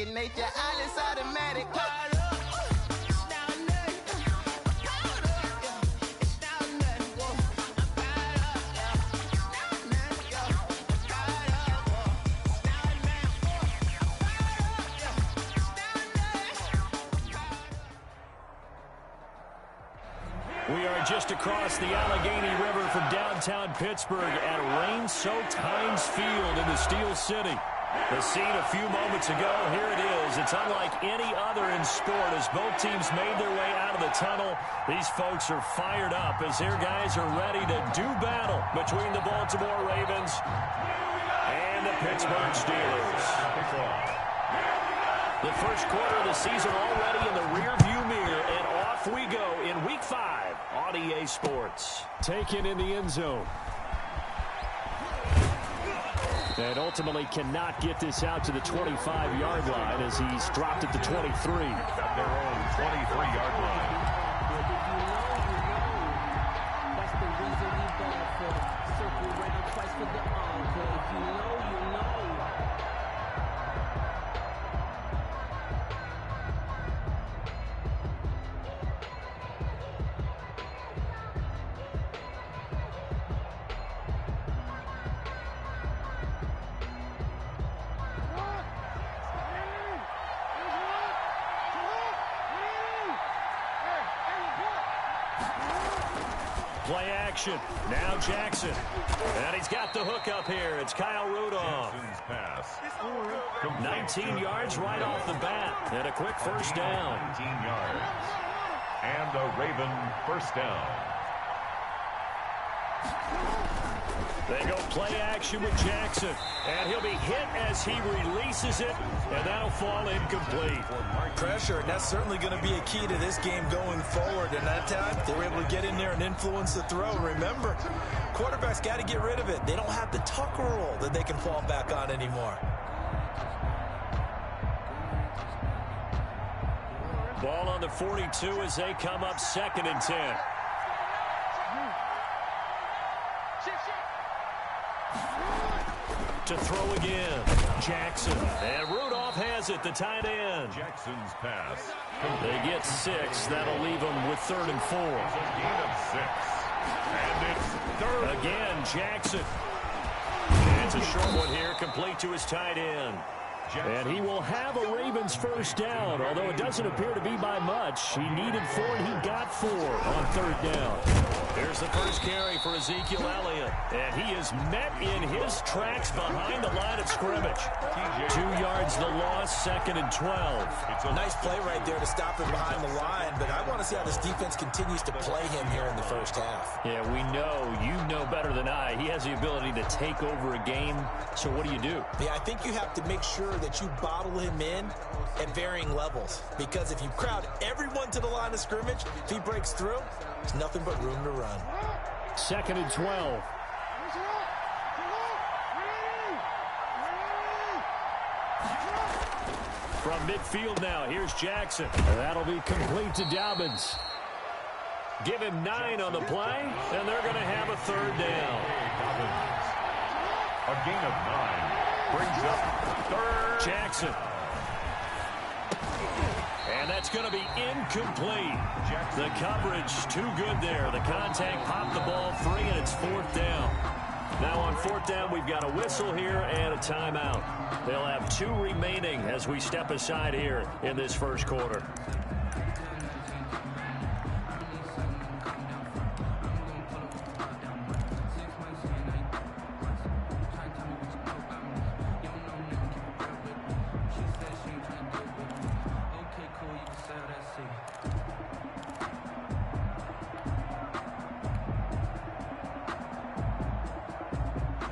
second nature, all is automatic. We are just across the Allegheny River from downtown Pittsburgh at rain-soaked Heinz Field in the Steel City. The scene a few moments ago, here it is. It's unlike any other in sport as both teams made their way out of the tunnel. These folks are fired up as their guys are ready to do battle between the Baltimore Ravens and the Pittsburgh Steelers. The first quarter of the season already in the rearview mirror, and off we go in Week 5 on EA Sports. Taken in the end zone. And ultimately cannot get this out to the 25-yard line as he's dropped at the 23. At their own 23-yard line. That's the reason we ball for. Circle round twice for the encore. If you know, you know. Play action. Now Jackson. And he's got the hook up here. It's Kyle Rudolph. Jackson's pass. 19 yards right off the bat. And a quick first down. 19 yards. And a Raven first down. They go play action with Jackson. And he'll be hit as he releases it. And that'll fall incomplete. Pressure, and that's certainly going to be a key to this game going forward. And that time, they were able to get in there and influence the throw. Remember, quarterbacks got to get rid of it. They don't have the tuck rule that they can fall back on anymore. Ball on the 42 as they come up 2nd and 10. To throw again, Jackson. And Rudolph has it, the tight end. Jackson's pass. They get 6. That'll leave them with 3rd and 4. It's a gain of 6. And it's 3rd. Again, Jackson. And it's a short one here, complete to his tight end. And he will have a Ravens first down, although it doesn't appear to be by much. He needed 4, and he got 4 on 3rd down. There's the first carry for Ezekiel Elliott, and he is met in his tracks behind the line of scrimmage. 2 yards the loss, 2nd and 12. It's a nice play right there to stop him behind the line, but I want to see how this defense continues to play him here in the first half. Yeah, we know, you know better than I, he has the ability to take over a game, so what do you do? Yeah, I think you have to make sure that you bottle him in at varying levels, because if you crowd everyone to the line of scrimmage, if he breaks through, there's nothing but room to run. 2nd and 12. From midfield now, here's Jackson. And that'll be complete to Dobbins. Give him 9 on the play, and they're going to have a 3rd down. A gain of 9 brings up 3rd. Jackson. And that's going to be incomplete. The coverage too good there. The contact popped the ball free, and it's 4th down. Now on 4th down, we've got a whistle here and a timeout. They'll have 2 remaining as we step aside here in this first quarter.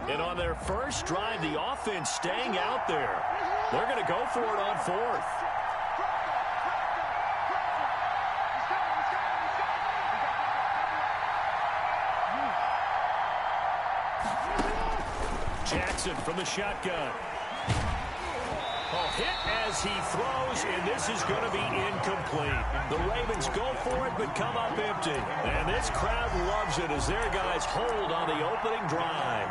And on their first drive, the offense staying out there. They're going to go for it on 4th. Jackson from the shotgun. Hit as he throws, and this is going to be incomplete. The Ravens go for it, but come up empty. And this crowd loves it as their guys hold on the opening drive.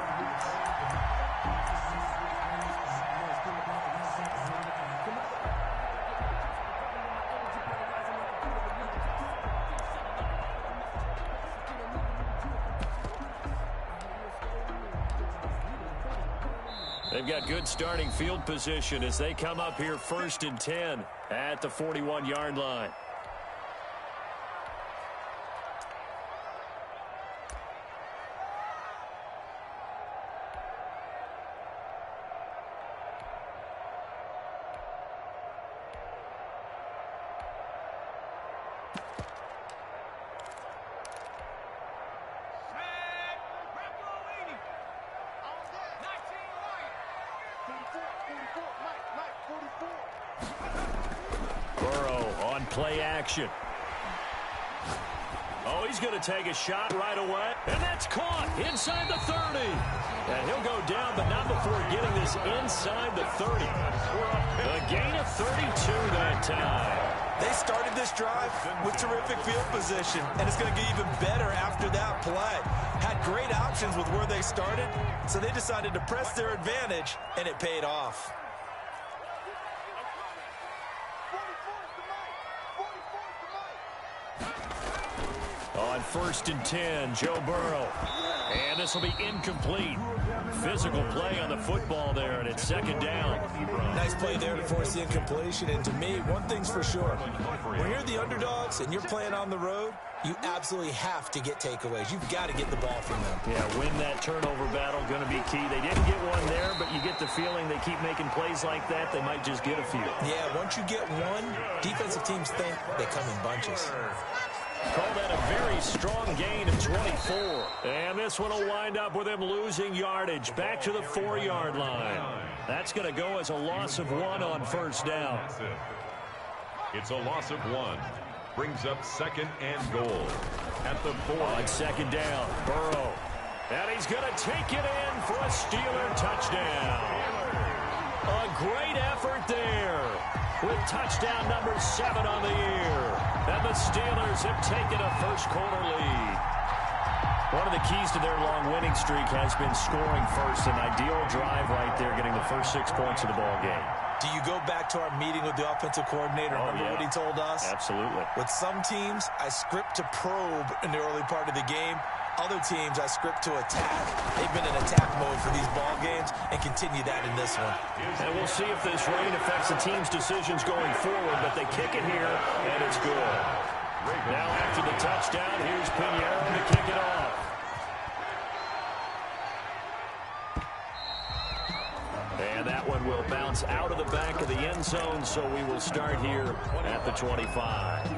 They've got good starting field position as they come up here 1st and 10 at the 41-yard line. Play action. Oh, he's going to take a shot right away. And that's caught inside the 30. And he'll go down, but not before getting this inside the 30. A gain of 32 that time. They started this drive with terrific field position, and it's going to get even better after that play. Had great options with where they started, so they decided to press their advantage, and it paid off. On 1st and 10, Joe Burrow. And this will be incomplete. Physical play on the football there, and it's 2nd down. Nice play there to force the incompletion. And to me, one thing's for sure. When you're the underdogs and you're playing on the road, you absolutely have to get takeaways. You've got to get the ball from them. Yeah, win that turnover battle, going to be key. They didn't get one there, but you get the feeling they keep making plays like that, they might just get a few. Yeah, once you get one, defensive teams think they come in bunches. Call that a very strong gain of 24. And this one will wind up with him losing yardage back to the 4-yard line. That's going to go as a loss of 1 on 1st down. It's a loss of 1. Brings up 2nd and goal at the 4. On 2nd down, Burrow. And he's going to take it in for a Steeler touchdown. A great effort there with touchdown number 7 on the year. And the Steelers have taken a first-quarter lead. One of the keys to their long winning streak has been scoring first. An ideal drive right there, getting the first 6 points of the ball game. Do you go back to our meeting with the offensive coordinator? Remember what he told us? Absolutely. With some teams, I script to probe in the early part of the game. Other teams, I script to attack. They've been in attack mode for these ball games and continue that in this one. And we'll see if this rain affects the team's decisions going forward, but they kick it here, and it's good. Now after the touchdown, here's Pinheiro to kick it off. And that one will bounce out of the back of the end zone, so we will start here at the 25.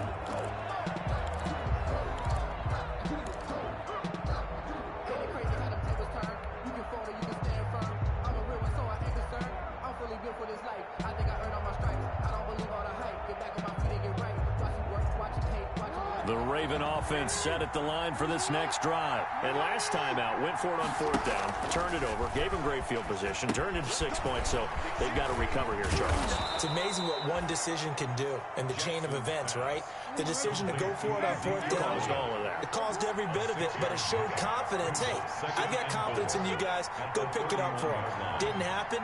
The Raven offense set at the line for this next drive. And last time out, went for it on 4th down, turned it over, gave him great field position, turned it to 6 points, so they've got to recover here, Charles. It's amazing what one decision can do in the chain of events, right? The decision to go for it on 4th down. Caused all of that. It caused every bit of it, but it showed confidence. Hey, I've got confidence in you guys. Go pick it up for them. Didn't happen.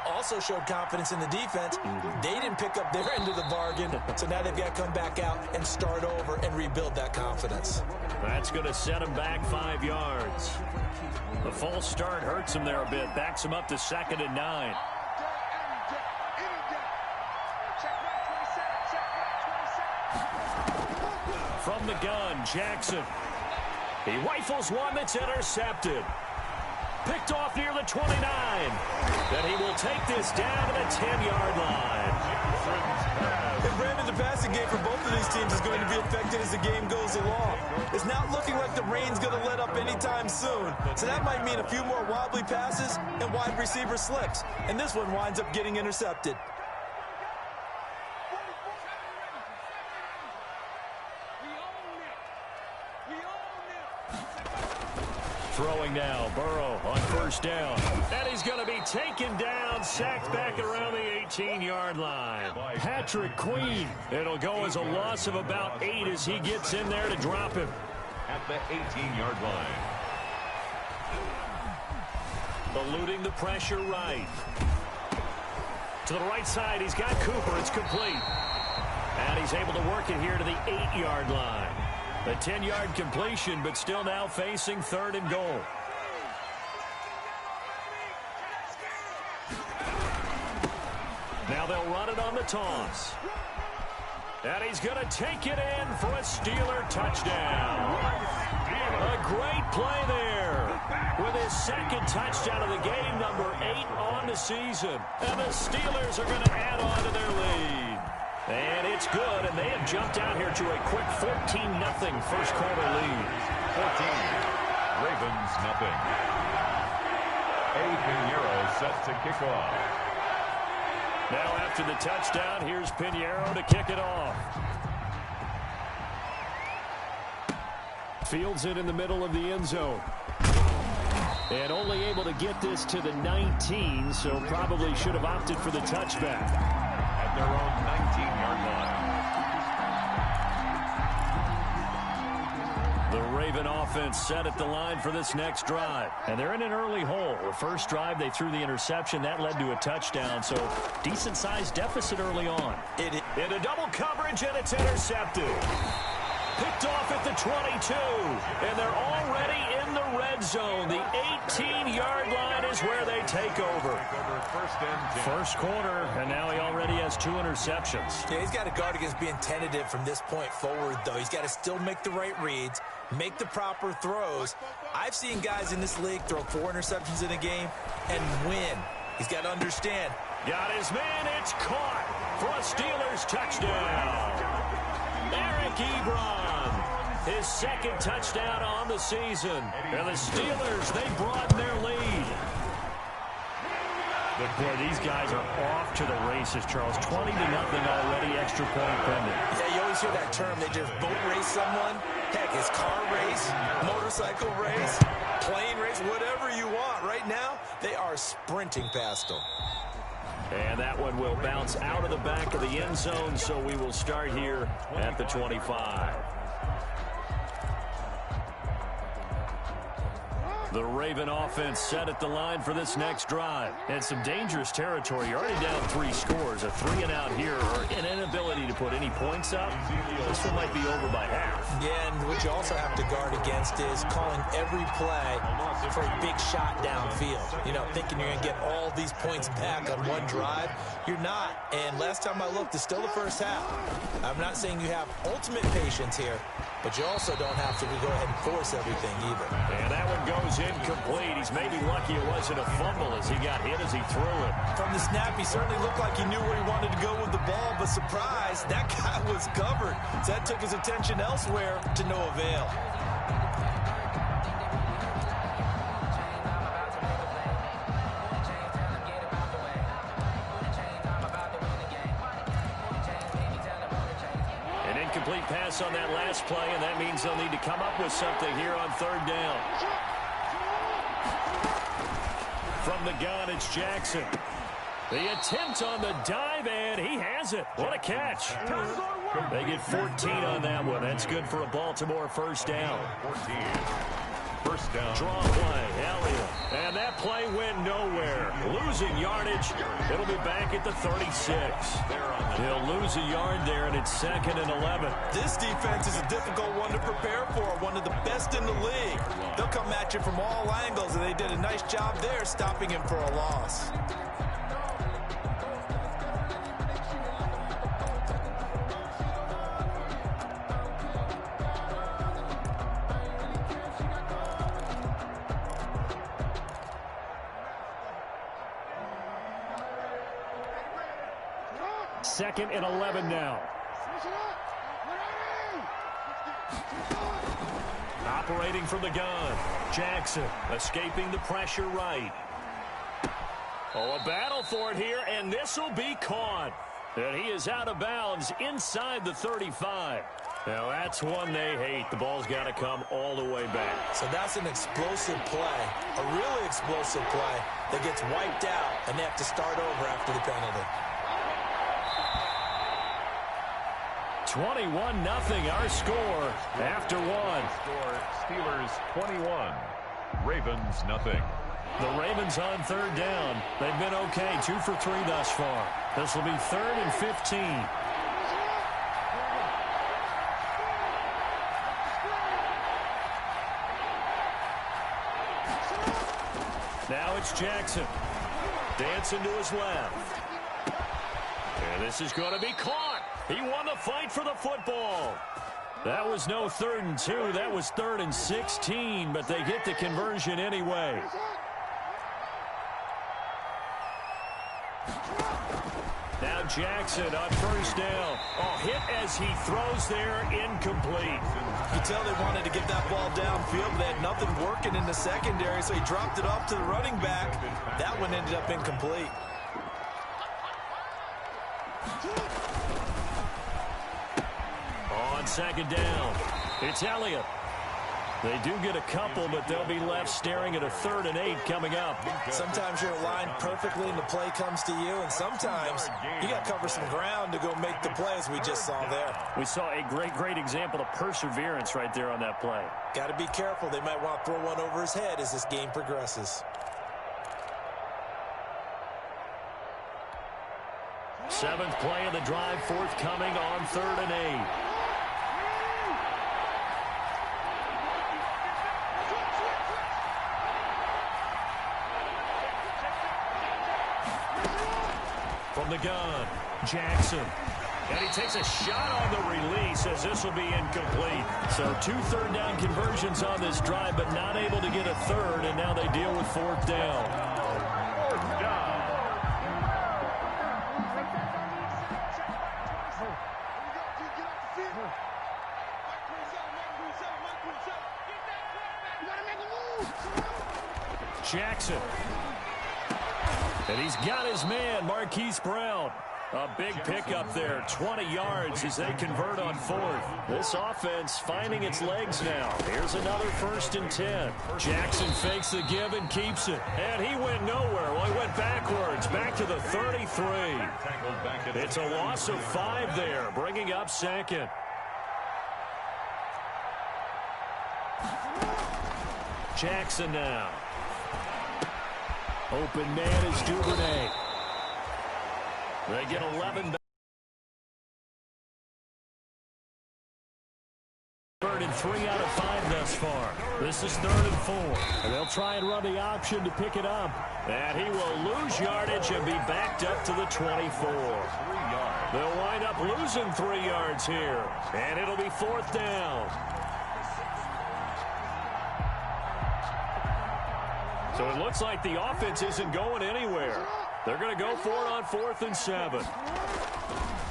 Also showed confidence in the defense. They didn't pick up their end of the bargain, so now they've got to come back out and start over and rebuild that confidence. That's going to set them back 5 yards. The false start hurts them there a bit, backs them up to 2nd and 9. From the gun, Jackson. He rifles one that's intercepted. Picked off near the 29. Then he will take this down to the 10-yard line. And Brandon, the passing game for both of these teams is going to be affected as the game goes along. It's not looking like the rain's going to let up anytime soon. So that might mean a few more wobbly passes and wide receiver slips. And this one winds up getting intercepted. Throwing now, Burrow on 1st down. And he's going to be taken down, sacked back around the 18-yard line. Patrick Queen. It'll go as a loss of about 8 as he gets in there to drop him. At the 18-yard line. Eluding the pressure right. To the right side, he's got Cooper. It's complete. And he's able to work it here to the 8-yard line. A 10-yard completion, but still now facing 3rd and goal. they'll run it on the toss. And he's going to take it in for a Steeler touchdown. A great play there with his second touchdown of the game, number 8 on the season. And the Steelers are going to add on to their lead. And it's good, and they have jumped out here to a quick 14-0 first quarter lead. 14, Ravens nothing. Pinheiro set to kick off. Now after the touchdown, here's Pinheiro to kick it off. Fields it in the middle of the end zone. And only able to get this to the 19, so probably should have opted for the touchback. At their own 19-yard line. The Raven offense set at the line for this next drive. And they're in an early hole. The first drive, they threw the interception. That led to a touchdown, so decent-sized deficit early on. Into double coverage, and it's intercepted. Picked off at the 22, and they're already in the red zone. The 18-yard line is where they take over. First quarter, and now he already has 2 interceptions. Yeah, he's got to guard against being tentative from this point forward, though. He's got to still make the right reads, make the proper throws. I've seen guys in this league throw 4 interceptions in a game and win. He's got to understand. Got his man, it's caught for a Steelers touchdown. Eric Ebron, his second touchdown on the season. And the Steelers, they broaden their lead. Boy, these guys are off to the races, Charles. 20-0 already, extra point pending. Yeah, you always hear that term. They just boat race someone. Heck, it's car race, motorcycle race, plane race, whatever you want. Right now, they are sprinting past them. And that one will bounce out of the back of the end zone, so we will start here at the 25. The Raven offense set at the line for this next drive. And some dangerous territory. You're already down 3 scores. A 3-and-out here, or an inability to put any points up. This one might be over by half. Yeah, and what you also have to guard against is calling every play for a big shot downfield. You know, thinking you're going to get all these points back on one drive. You're not. And last time I looked, it's still the first half. I'm not saying you have ultimate patience here, but you also don't have to go ahead and force everything either. And that one goes incomplete. He's maybe lucky it wasn't a fumble as he got hit as he threw it. From the snap, he certainly looked like he knew where he wanted to go with the ball, but surprise, that guy was covered. So that took his attention elsewhere to no avail. Incomplete pass on that last play, and that means they'll need to come up with something here on 3rd down. From the gun, it's Jackson. The attempt on the dive, and he has it. What a catch. They get 14 on that one. That's good for a Baltimore first down. 14. First down. Draw play, Elliott. And that play went nowhere. Losing yardage. It'll be back at the 36. He'll lose a yard there, and it's 2nd and 11. This defense is a difficult one to prepare for, one of the best in the league. They'll come at you from all angles, and they did a nice job there stopping him for a loss. Second and 11 now. Operating from the gun. Jackson escaping the pressure right. Oh, a battle for it here, and this will be caught. And he is out of bounds inside the 35. Now, that's one they hate. The ball's got to come all the way back. So that's an explosive play, a really explosive play that gets wiped out, and they have to start over after the penalty. 21-0 our score after one. Steelers 21, Ravens nothing. The Ravens on 3rd down. They've been okay, 2 for 3 thus far. This will be 3rd and 15. Now it's Jackson. Dancing to his left. And this is going to be caught. He won the fight for the football. That was no 3rd and 2. That was 3rd and 16, but they get the conversion anyway. Now Jackson on first down. Oh, hit as he throws there, incomplete. You tell they wanted to get that ball downfield, but they had nothing working in the secondary, so he dropped it off to the running back. That one ended up incomplete. On second down, it's Elliott. They do get a couple, but they'll be left staring at a 3rd and 8 coming up. Sometimes you're aligned perfectly and the play comes to you, and sometimes you got to cover some ground to go make the play, as we just saw there. We saw a great example of perseverance right there on that play. Got to be careful. They might want to throw one over his head as this game progresses. 7th play of the drive, forthcoming on 3rd and 8. From the gun, Jackson. And he takes a shot on the release as this will be incomplete. So 2 3rd down conversions on this drive, but not able to get a 3rd, and now they deal with 4th down. 4th down. Jackson. And he's got his man, Marquise Brown. A big pickup there, 20 yards as they convert on 4th. This offense finding its legs now. Here's another 1st and 10. Jackson fakes the give and keeps it. And he went nowhere. Well, he went backwards, back to the 33. It's a loss of 5 there, bringing up 2nd. Jackson now. Open man is Duvernay. They get 11 back. 3rd and 3 out of 5 thus far. This is 3rd and 4. And they'll try and run the option to pick it up. And he will lose yardage and be backed up to the 24. They'll wind up losing 3 yards here. And it'll be 4th down. So it looks like the offense isn't going anywhere. They're going to go for it on 4th and 7.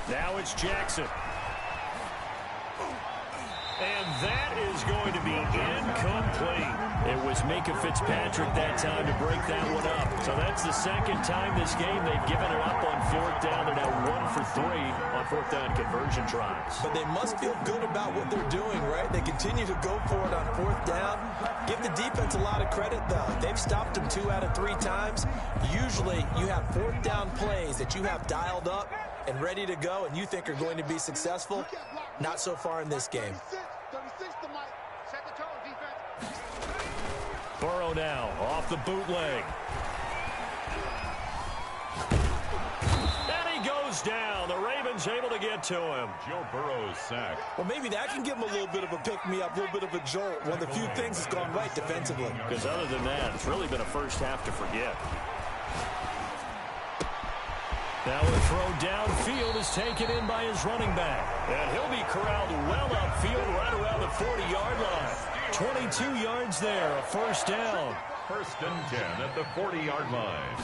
Now it's Jackson. And that is going to be incomplete. It was Minka Fitzpatrick that time to break that one up. So that's the 2nd time this game they've given it up on 4th down. They're now 1 for 3 on 4th down conversion tries. But they must feel good about what they're doing, right? They continue to go for it on 4th down. Give the defense a lot of credit, though. They've stopped them 2 out of 3 times. Usually you have 4th down plays that you have dialed up and ready to go and you think are going to be successful. Not so far in this game. Burrow now off the bootleg. And he goes down. The Ravens able to get to him. Joe Burrow's sack. Well, maybe that can give him a little bit of a pick-me-up, a little bit of a jolt. One of the few things that's gone right defensively. Because other than that, it's really been a first half to forget. Now a throw downfield is taken in by his running back. And he'll be corralled well upfield right around the 40-yard line. 22 yards there, a 1st down. 1st and 10 at the 40-yard line.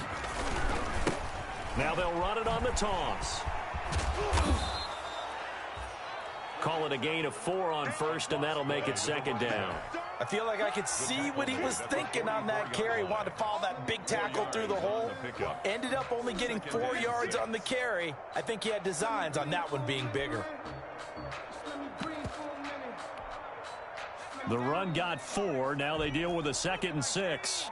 Now they'll run it on the toss. Call it a gain of 4 on 1st, and that'll make it 2nd down. I feel like I could see what he was thinking on that carry. Wanted to follow that big tackle through the hole. Ended up only getting 4 yards on the carry. I think he had designs on that one being bigger. The run got 4. Now they deal with a 2nd and 6.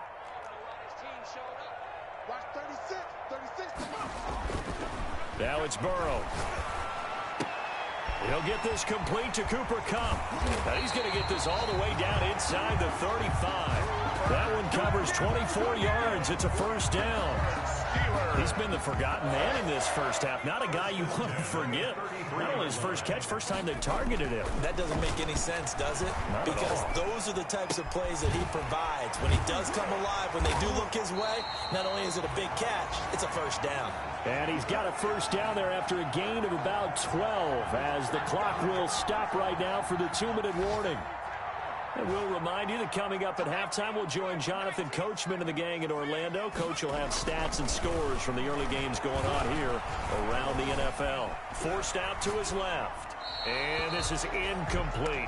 Now it's Burrow. He'll get this complete to Cooper Kupp. Now he's going to get this all the way down inside the 35. That one covers 24 yards. It's a 1st down. He's been the forgotten man in this first half. Not a guy you want to forget. Not only his first catch, first time they targeted him. That doesn't make any sense, does it? Because those are the types of plays that he provides. When he does come alive, when they do look his way, not only is it a big catch, it's a first down. And he's got a first down there after a gain of about 12 as the clock will stop right now for the 2-minute warning. And we'll remind you that coming up at halftime, we'll join Jonathan Coachman and the gang in Orlando. Coach will have stats and scores from the early games going on here around the NFL. Forced out to his left. And this is incomplete.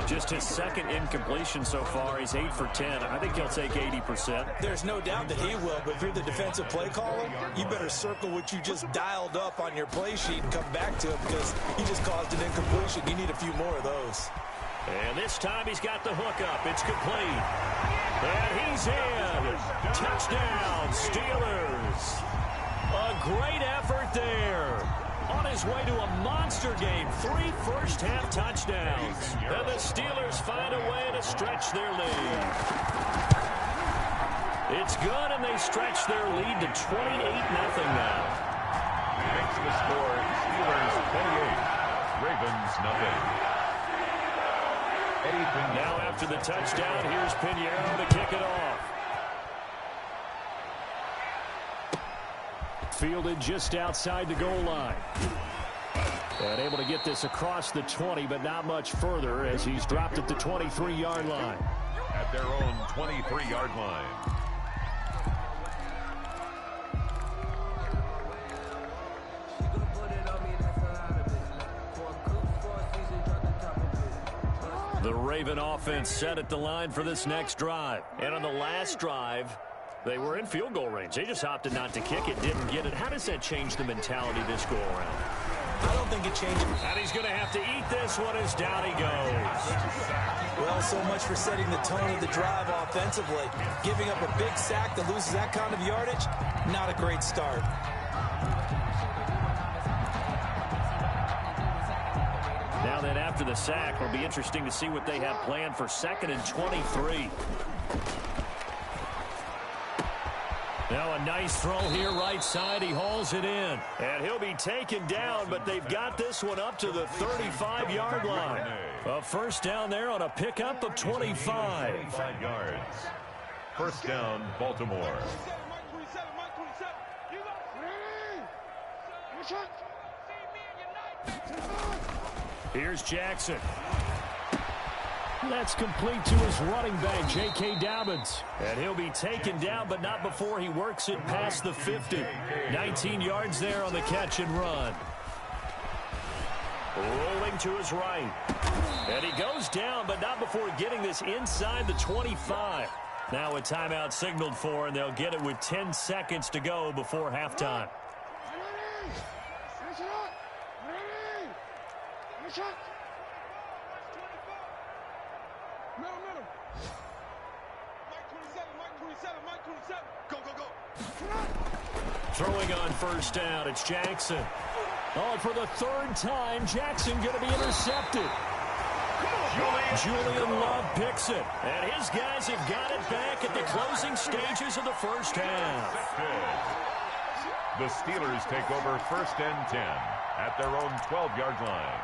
Just his second incompletion so far. He's 8 for 10. I think he'll take 80%. There's no doubt that he will, but if you're the defensive play caller, you better circle what you just dialed up on your play sheet and come back to it because you just caused an incompletion. You need a few more of those. And this time he's got the hook up. It's complete. And he's in. Touchdown, Steelers. A great effort there. On his way to a monster game. 3 first-half touchdowns. And the Steelers find a way to stretch their lead. It's good, and they stretch their lead to 28-0 now. Makes the score Steelers 28, Ravens nothing. Now after the touchdown, here's Pinheiro to kick it off. Fielded just outside the goal line. And able to get this across the 20, but not much further as he's dropped at the 23-yard line. At their own 23-yard line. The Raven offense set at the line for this next drive. And on the last drive, they were in field goal range. They just opted not to kick it, didn't get it. How does that change the mentality this go around? I don't think it changes. And he's going to have to eat this one as down he goes. Well, so much for setting the tone of the drive offensively. Giving up a big sack that loses that kind of yardage, not a great start. Now then, after the sack, it'll be interesting to see what they have planned for 2nd and 23. Now a nice throw here right side. He hauls it in. And he'll be taken down, but they've got this one up to the 35-yard line. A first down there on a pickup of 25. 25 yards. First down, Baltimore. Here's Jackson. That's complete to his running back, J.K. Dobbins. And he'll be taken down, but not before he works it past the 50. 19 yards there on the catch and run. Rolling to his right. And he goes down, but not before getting this inside the 25. Now a timeout signaled for, and they'll get it with 10 seconds to go before halftime. Throwing on first down, it's Jackson. Oh, for the 3rd time, Jackson going to be intercepted. Julian Love picks it. And his guys have got it back at the closing stages of the first half. The Steelers take over 1st and 10 at their own 12-yard line.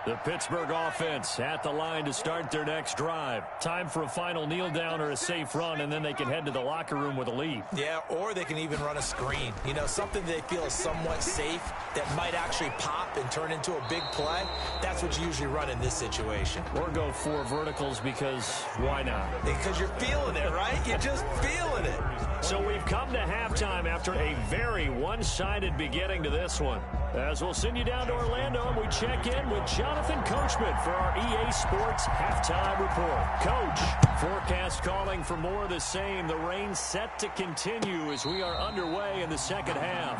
The Pittsburgh offense at the line to start their next drive. Time for a final kneel down or a safe run, and then they can head to the locker room with a lead. Yeah, or they can even run a screen. You know, something they feel is somewhat safe that might actually pop and turn into a big play. That's what you usually run in this situation. Or go 4 verticals because why not? Because you're feeling it, right? You're just feeling it. So we've come to halftime after a very one-sided beginning to this one. As we'll send you down to Orlando and we check in with Jonathan Coachman for our EA Sports Halftime Report. Coach, forecast calling for more of the same. The rain set to continue as we are underway in the second half.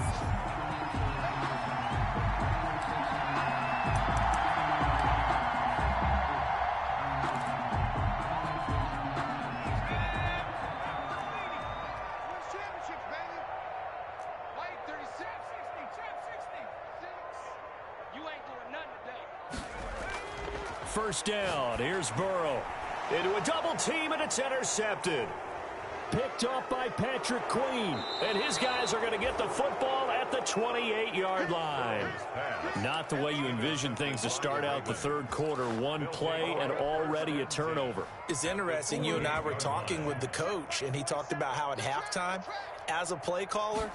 First down, here's Burrow. Into a double team, and it's intercepted. Picked off by Patrick Queen. And his guys are going to get the football at the 28-yard line. Not the way you envision things to start out the third quarter. One play and already a turnover. It's interesting. You and I were talking with the coach, and he talked about how at halftime, as a play caller,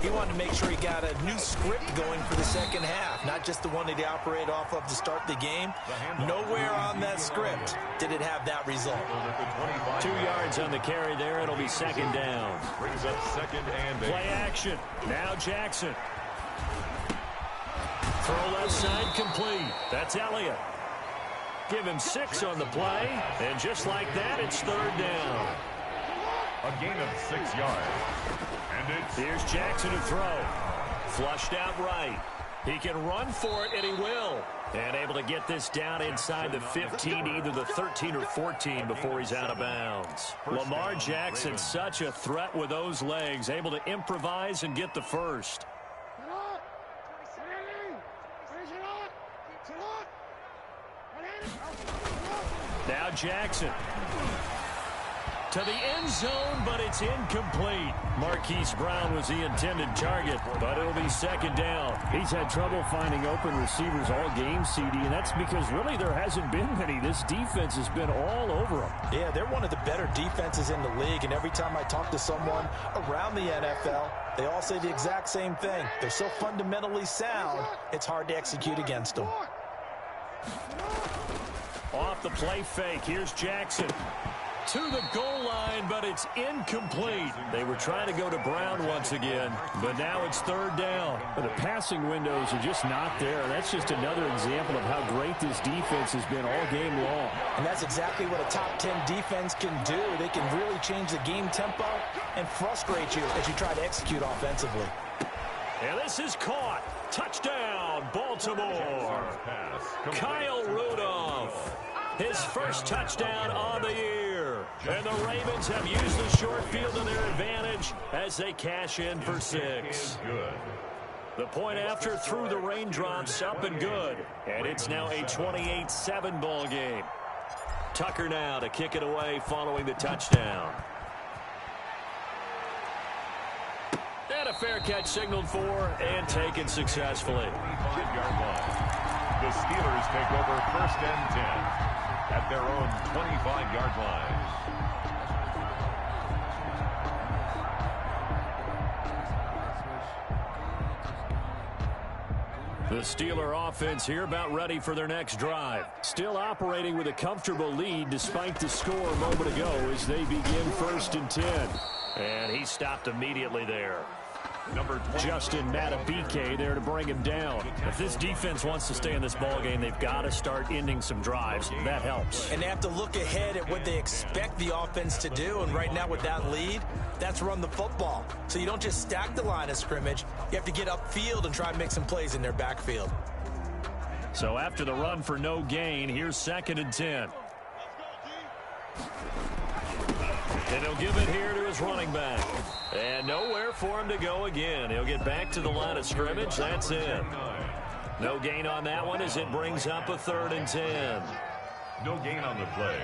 he wanted to make sure he got a new script going for the second half, not just the one that he operated off of to start the game. Nowhere on that script did it have that result. 2 yards on the carry there. It'll be second down. Brings up second and Play action. Now Jackson. Throw left side complete. That's Elliott. Give him 6 on the play. And just like that, it's third down. A gain of 6 yards. And it's... Here's Jackson to throw. Flushed out right. He can run for it, and he will. And able to get this down inside the 15, either the 13 or 14 before he's out of bounds. Lamar Jackson, such a threat with those legs, able to improvise and get the first. Now Jackson. To the end zone, but it's incomplete. Marquise Brown was the intended target, but it'll be second down. He's had trouble finding open receivers all game, CD, and that's because really there hasn't been many. This defense has been all over him. Yeah, they're one of the better defenses in the league, and every time I talk to someone around the NFL, they all say the exact same thing. They're so fundamentally sound, it's hard to execute against them. Off the play fake, here's Jackson. To the goal line, but it's incomplete. They were trying to go to Brown once again, but now it's third down. But the passing windows are just not there. That's just another example of how great this defense has been all game long. And that's exactly what a top 10 defense can do. They can really change the game tempo and frustrate you as you try to execute offensively. And this is caught. Touchdown, Baltimore. Kyle Rudolph. His first touchdown on the year. And the Ravens have used the short field to their advantage as they cash in for 6. The point after through the raindrops, up and good. And it's now a 28-7 ball game. Tucker now to kick it away following the touchdown. And a fair catch signaled for and taken successfully. 25-yard line. The Steelers take over first and 10 at their own 25-yard line. The Steeler offense here about ready for their next drive. Still operating with a comfortable lead despite the score a moment ago as they begin first and 10. And he stopped immediately there. Number 20. Justin Matabike there to bring him down. If this defense wants to stay in this ballgame, they've got to start ending some drives. That helps. And they have to look ahead at what they expect the offense to do. And right now with that lead, that's run the football. So you don't just stack the line of scrimmage. You have to get upfield and try and make some plays in their backfield. So after the run for no gain, here's second and 10. And he'll give it here to his running back. And nowhere for him to go again. He'll get back to the line of scrimmage. That's it. No gain on that one as it brings up a third and 10. No gain on the play.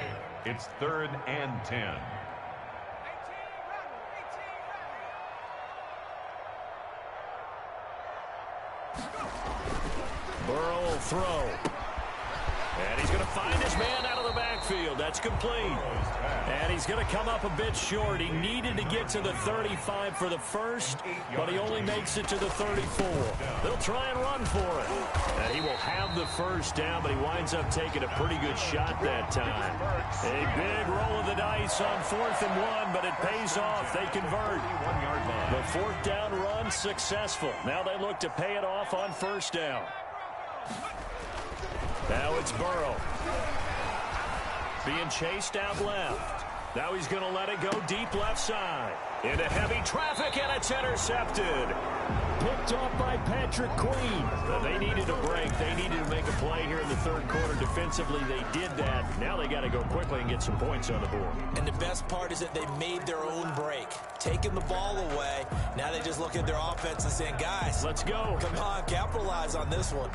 It's third and 10. Burrow will throw. And he's going to find his man out of the backfield. That's complete. And he's going to come up a bit short. He needed to get to the 35 for the first, but he only makes it to the 34. They'll try and run for it. And he will have the first down, but he winds up taking a pretty good shot that time. A big roll of the dice on 4th and 1, but it pays off. They convert. The 4th down run successful. Now they look to pay it off on first down. Now it's Burrow. Being chased out left. Now he's going to let it go deep left side. Into heavy traffic, and it's intercepted. Picked off by Patrick Queen. They needed a break. They needed to make a play here in the third quarter. Defensively, they did that. Now they got to go quickly and get some points on the board. And the best part is that they made their own break. Taking the ball away. Now they just look at their offense and saying, guys, let's go. Come on, capitalize on this one.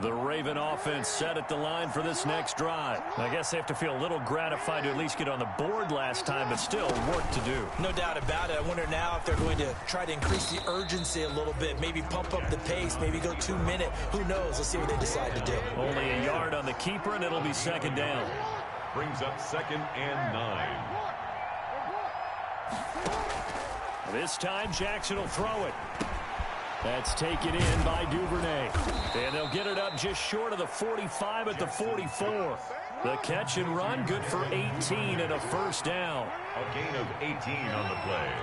The Raven offense set at the line for this next drive. I guess they have to feel a little gratified to at least get on the board last time, but still work to do. No doubt about it. I wonder now if they're going to try to increase the urgency a little bit, maybe pump up the pace, maybe go 2-minute. Who knows? Let's see what they decide to do. Only a yard on the keeper, and it'll be second down. Brings up 2nd and 9. This time, Jackson will throw it. That's taken in by Duvernay. And they'll get it up just short of the 45 at the 44. The catch and run, good for 18 and a first down. A gain of 18 on the play.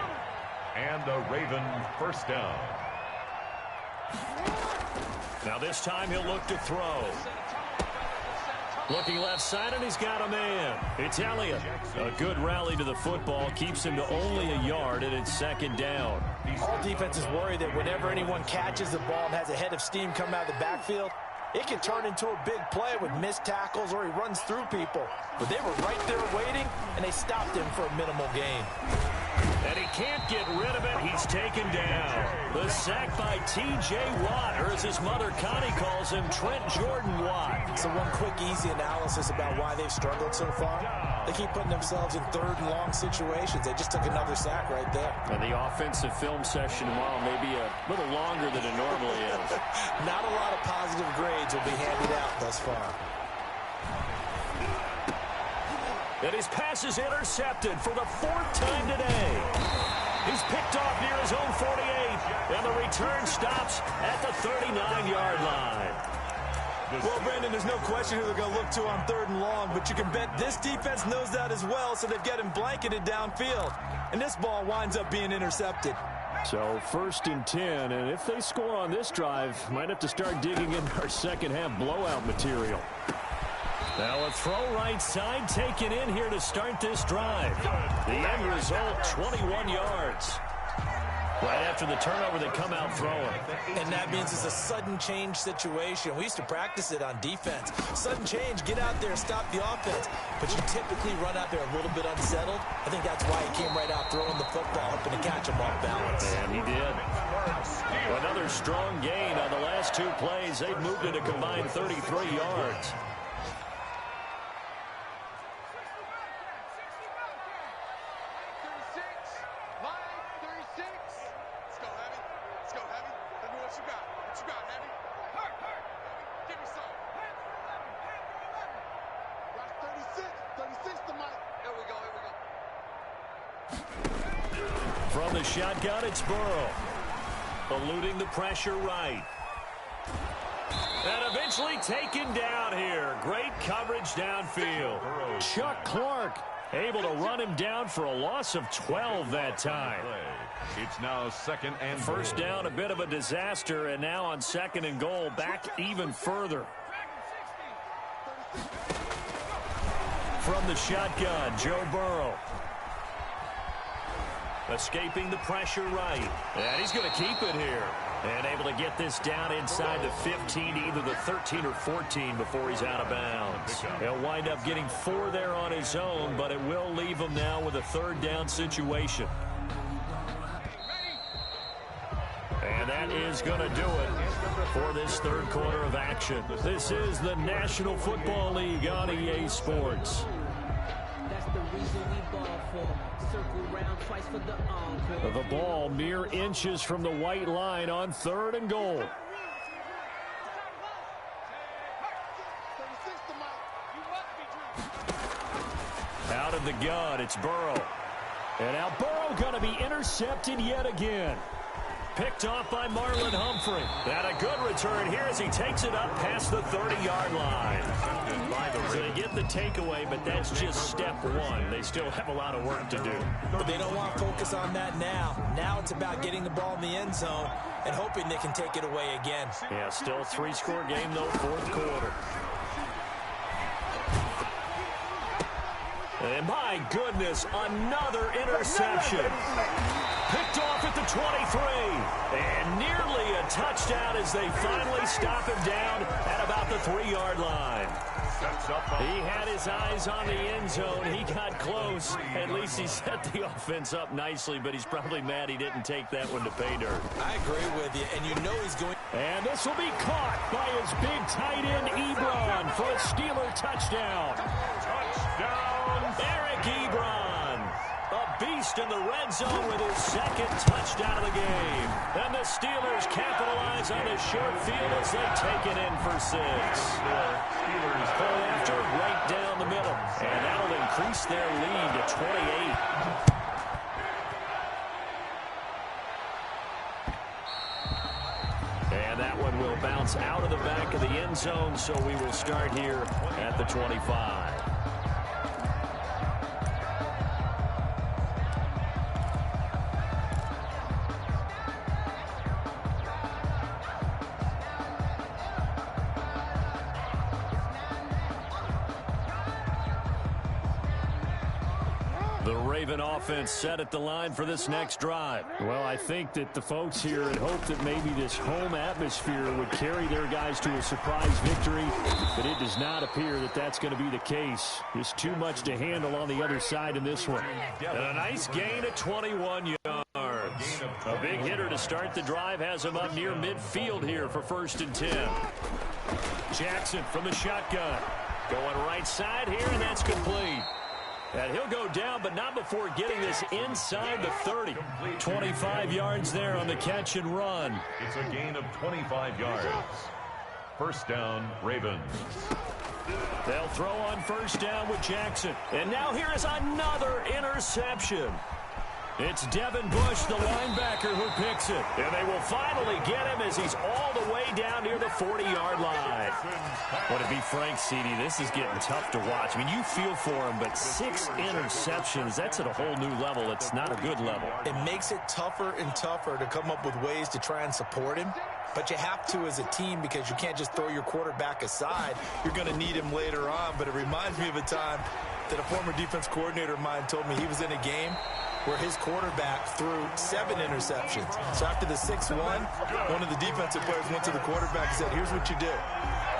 And a Raven first down. Now this time he'll look to throw. Looking left side, and he's got a man. It's Elliott. A good rally to the football keeps him to only a yard, and it's second down. All defenses worry that whenever anyone catches the ball and has a head of steam come out of the backfield, it can turn into a big play with missed tackles or he runs through people. But they were right there waiting, and they stopped him for a minimal gain. And he can't get rid of it. He's taken down. The sack by T.J. Watt, or as his mother Connie calls him, Trent Jordan Watt. So one quick, easy analysis about why they've struggled so far. They keep putting themselves in 3rd and long situations. They just took another sack right there. And the offensive film session tomorrow may be a little longer than it normally is. Not a lot of positive grades will be handed out thus far. And his pass is intercepted for the 4th time today. He's picked off near his own 48, and the return stops at the 39-yard line. Well, Brandon, there's no question who they're going to look to on 3rd and long, but you can bet this defense knows that as well, so they've got him blanketed downfield. And this ball winds up being intercepted. So 1st and 10, and if they score on this drive, might have to start digging in our second-half blowout material. Now a throw right side taken in here to start this drive. The end result, 21 yards. Right after the turnover, they come out throwing. And that means it's a sudden change situation. We used to practice it on defense. Sudden change, get out there, stop the offense. But you typically run out there a little bit unsettled. I think that's why he came right out throwing the football, hoping to catch him off balance. And he did. Another strong gain on the last 2 plays. They've moved it a combined 33 yards. From the shotgun, it's Burrow. Eluding the pressure right. And eventually taken down here. Great coverage downfield. Chuck Clark able to run him down for a loss of 12 that time. It's now 2nd and First down, a bit of a disaster, and now on 2nd and goal, back even further. From the shotgun, Joe Burrow. Escaping the pressure right. And he's going to keep it here. And able to get this down inside the 15, either the 13 or 14 before he's out of bounds. He'll wind up getting 4 there on his own, but it will leave him now with a 3rd down situation. And that is going to do it for this 3rd quarter of action. This is the National Football League on EA Sports. That's the reason we ball for. Circle round twice for the encore. The ball mere inches from the white line on 3rd and goal. Out of the gun, it's Burrow. And now Burrow going to be intercepted yet again. Picked off by Marlon Humphrey. And a good return here as he takes it up past the 30-yard line. So they get the takeaway, but that's just step 1. They still have a lot of work to do. But they don't want to focus on that now. Now it's about getting the ball in the end zone and hoping they can take it away again. Yeah, still a 3-score game, though, 4th quarter. And my goodness, another interception. Picked off at the 23. And nearly a touchdown as they finally stop him down at about the 3-yard line. He had his eyes on the end zone. He got close. At least he set the offense up nicely, but he's probably mad he didn't take that one to pay dirt. I agree with you, and you know he's going... And this will be caught by his big tight end, Ebron, for a Steeler touchdown. Touchdown, Eric Ebron, a beast in the red zone with his second touchdown of the game. And the Steelers capitalize on this short field as they take it in for 6. Steelers Pull after right down the middle. And that'll increase their lead to 28. And that one will bounce out of the back of the end zone, so we will start here at the 25. The Raven offense set at the line for this next drive. Well, I think that the folks here had hoped that maybe this home atmosphere would carry their guys to a surprise victory, but it does not appear that that's going to be the case. There's too much to handle on the other side in this one. And a nice gain of 21 yards. A big hitter to start the drive has him up near midfield here for 1st and 10. Jackson from the shotgun. Going right side here, and that's complete. And he'll go down, but not before getting this inside the 30. 25 yards there on the catch and run. It's a gain of 25 yards. 1st down, Ravens. They'll throw on 1st down with Jackson. And now here is another interception. It's Devin Bush, the linebacker, who picks it. And they will finally get him as he's all the way down near the 40-yard line. Well, to be frank, CD, this is getting tough to watch. I mean, you feel for him, but 6 interceptions, that's at a whole new level. It's not a good level. It makes it tougher and tougher to come up with ways to try and support him. But you have to as a team because you can't just throw your quarterback aside. You're going to need him later on. But it reminds me of a time that a former defense coordinator of mine told me he was in a game where his quarterback threw 7 interceptions. So after the 6-1, one of the defensive players went to the quarterback and said, here's what you do.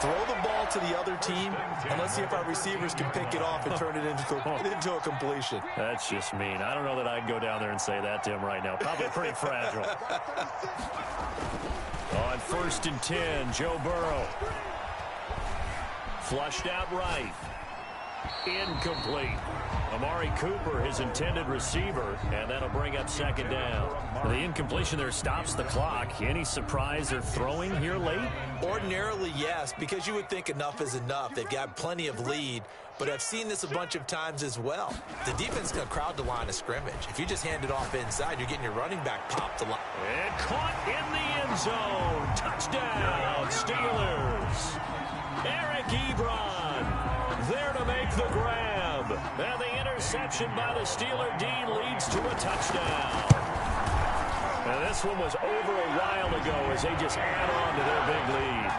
Throw the ball to the other team, and let's see if our receivers can pick it off and turn it into a completion. That's just mean. I don't know that I'd go down there and say that to him right now. Probably pretty fragile. On 1st and 10, Joe Burrow. Flushed out right. Incomplete. Amari Cooper, his intended receiver, and that'll bring up 2nd down. The incompletion there stops the clock. Any surprise they're throwing here late? Ordinarily, yes, because you would think enough is enough. They've got plenty of lead, but I've seen this a bunch of times as well. The defense is going to crowd the line of scrimmage. If you just hand it off inside, you're getting your running back popped a lot. And caught in the end zone. Touchdown, Steelers. Eric Ebron there to make the grab. And the interception by the Steeler D leads to a touchdown. Now this one was over a while ago as they just add on to their big lead.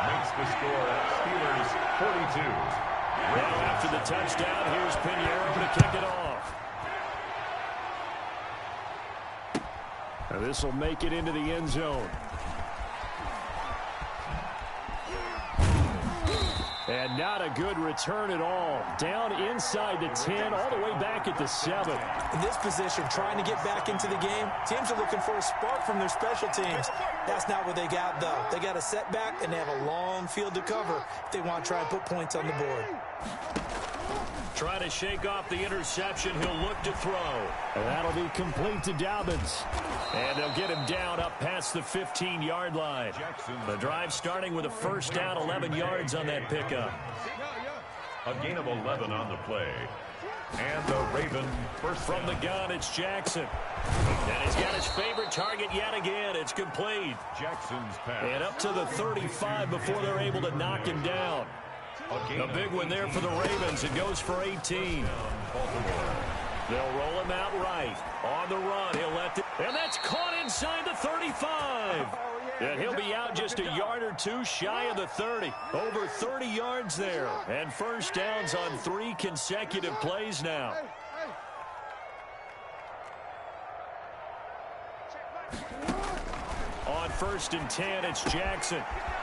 Makes the score Steelers 42. Now after the touchdown, here's Pinheiro to kick it off. Now this will make it into the end zone. And not a good return at all. Down inside the 10, all the way back at the 7. In this position, trying to get back into the game, teams are looking for a spark from their special teams. That's not what they got, though. They got a setback, and they have a long field to cover if they want to try and put points on the board. Try to shake off the interception. He'll look to throw. And that'll be complete to Dobbins. And they'll get him down up past the 15-yard line. The drive starting with a 1st down, 11 yards on that pickup. A gain of 11 on the play. And the Raven first from the gun, it's Jackson. And he's got his favorite target yet again. It's complete. Jackson's pass. And up to the 35 before they're able to knock him down. A big one there for the Ravens. It goes for 18. They'll roll him out right. On the run, he'll let it. And that's caught inside the 35. And he'll be out just a yard or two shy of the 30. Over 30 yards there. And 1st downs on 3 consecutive plays now. On 1st and 10, it's Jackson.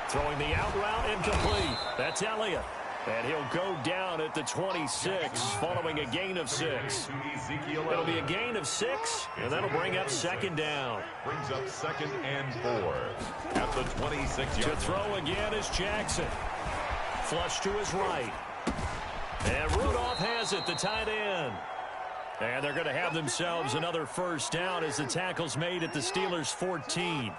Throwing the out route incomplete. That's Elliott. And he'll go down at the 26 following a gain of 6. It'll be a gain of 6, and that'll bring up second down. Brings up 2nd and 4 at the 26-yard line. To throw again is Jackson. Flush to his right. And Rudolph has it, the tight end. And they're going to have themselves another first down as the tackle's made at the Steelers' 14.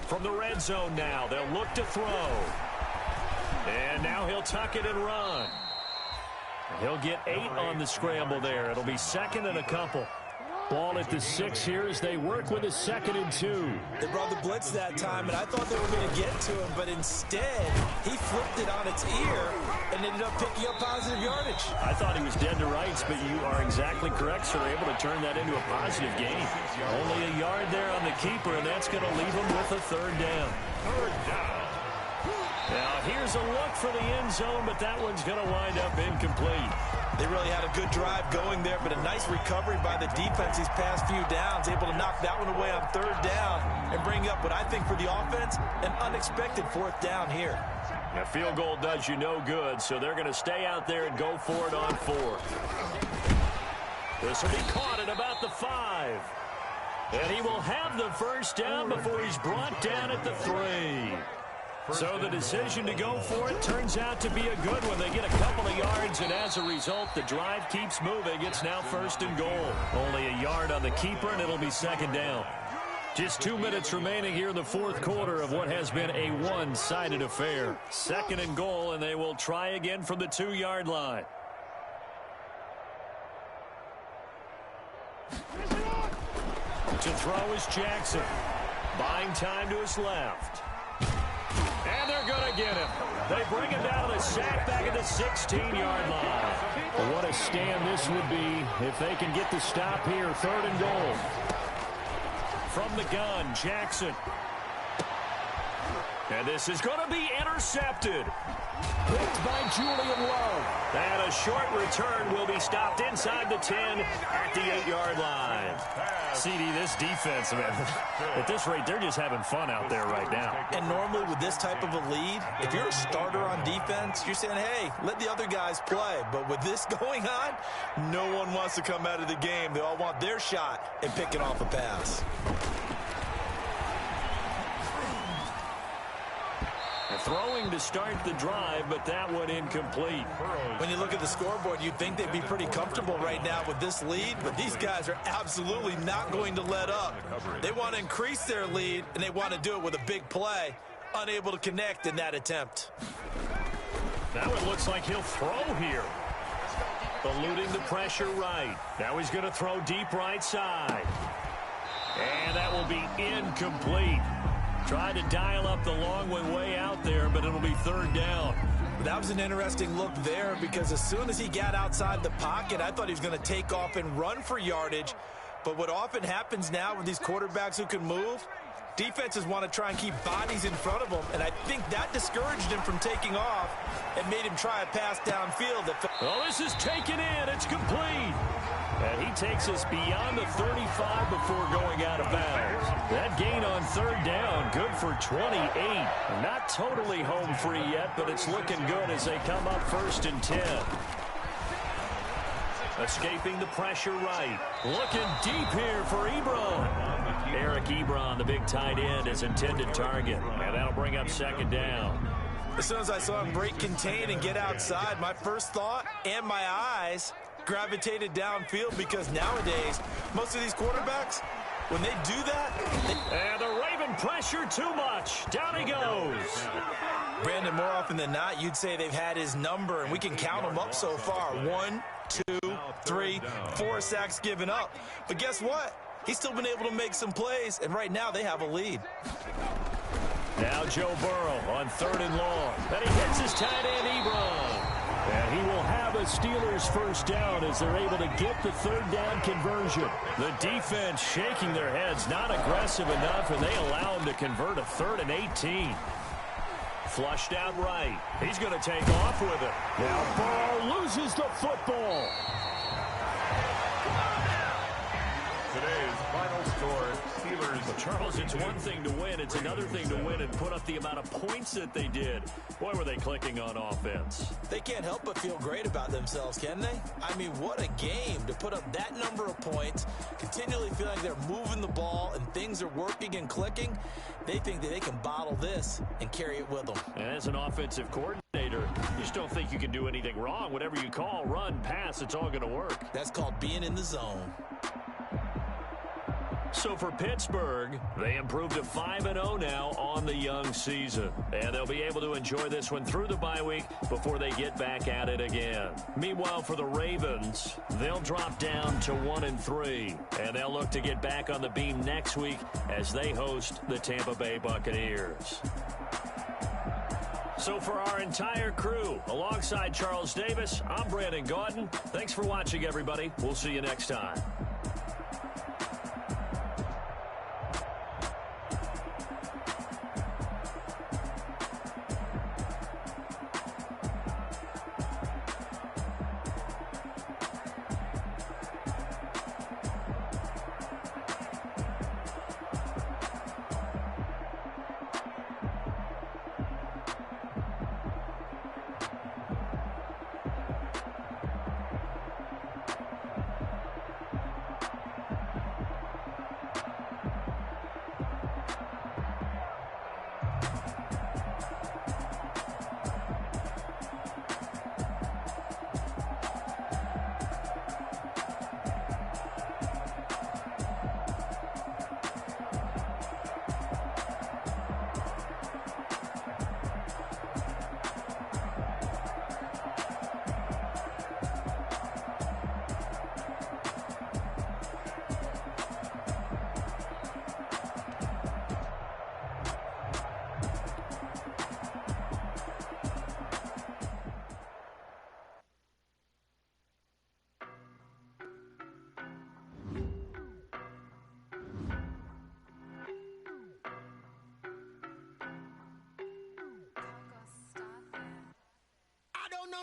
From the red zone now, they'll look to throw. And now he'll tuck it and run. He'll get 8 on the scramble there. It'll be 2nd and a couple. Ball at the 6 here as they work with a 2nd and 2. They brought the blitz that time, and I thought they were going to get to him, but instead, he flipped it on its ear and ended up picking up positive yardage. I thought he was dead to rights, but you are exactly correct, sir. Able to turn that into a positive gain. Only a yard there on the keeper, and that's going to leave him with a 3rd down. Now, here's a look for the end zone, but that one's going to wind up incomplete. They really had a good drive going there, but a nice recovery by the defense these past few downs, able to knock that one away on 3rd down and bring up what I think for the offense, an unexpected 4th down here. A field goal does you no good, so they're going to stay out there and go for it on 4th. This will be caught at about the 5. And he will have the first down before he's brought down at the 3. So the decision to go for it turns out to be a good one. They get a couple of yards, and as a result, the drive keeps moving. It's now 1st and goal. Only a yard on the keeper, and it'll be 2nd down. Just 2 minutes remaining here in the 4th quarter of what has been a one-sided affair. 2nd and goal, and they will try again from the 2-yard line. To throw is Jackson. Buying time to his left. And they're going to get him. They bring him down to the sack back at the 16-yard line. Well, what a stand this would be if they can get the stop here. 3rd and goal. From the gun, Jackson. And this is going to be intercepted. Picked by Julian Love. And a short return will be stopped inside the 10 at the 8-yard line. CD, this defense, man, at this rate, they're just having fun out there right now. And normally with this type of a lead, if you're a starter on defense, you're saying, hey, let the other guys play. But with this going on, no one wants to come out of the game. They all want their shot at picking off a pass. Throwing to start the drive, but that one incomplete. When you look at the scoreboard, you'd think they'd be pretty comfortable right now with this lead, but these guys are absolutely not going to let up. They want to increase their lead, and they want to do it with a big play. Unable to connect in that attempt. Now it looks like he'll throw here. Eluding the pressure right. Now he's going to throw deep right side. And that will be incomplete. Tried to dial up the long one way out there, but it'll be 3rd down. That was an interesting look there because as soon as he got outside the pocket, I thought he was going to take off and run for yardage. But what often happens now with these quarterbacks who can move, defenses want to try and keep bodies in front of them, and I think that discouraged him from taking off and made him try a pass downfield. Well, this is taken in. It's complete. And he takes us beyond the 35 before going out of bounds. That gain on 3rd down, good for 28. Not totally home free yet, but it's looking good as they come up 1st and 10. Escaping the pressure right. Looking deep here for Ebron. Eric Ebron, the big tight end, is intended target. And that'll bring up 2nd down. As soon as I saw him break contain and get outside, my first thought and my eyes gravitated downfield because nowadays, most of these quarterbacks, when they do that... And the Raven pressure too much. Down he goes. Brandon, more often than not, you'd say they've had his number, and we can count them up so far. 1, 2, 3, 4 sacks given up. But guess what? He's still been able to make some plays, and right now they have a lead. Now Joe Burrow on 3rd and long. And he hits his tight end, Ebron. And he will have a Steelers first down as they're able to get the 3rd down conversion. The defense shaking their heads, not aggressive enough, and they allow him to convert a 3rd and 18. Flushed out right. He's going to take off with it. Now Burrow loses the football. Today's final Well, Charles, it's one thing to win. It's another thing to win and put up the amount of points that they did. Boy, were they clicking on offense. They can't help but feel great about themselves, can they? I mean, what a game to put up that number of points, continually feel like they're moving the ball and things are working and clicking. They think that they can bottle this and carry it with them. And as an offensive coordinator, you just don't think you can do anything wrong. Whatever you call, run, pass, it's all going to work. That's called being in the zone. So for Pittsburgh, they improved to 5-0 now on the young season. And they'll be able to enjoy this one through the bye week before they get back at it again. Meanwhile, for the Ravens, they'll drop down to 1-3. And they'll look to get back on the beam next week as they host the Tampa Bay Buccaneers. So for our entire crew, alongside Charles Davis, I'm Brandon Gaudin. Thanks for watching, everybody. We'll see you next time.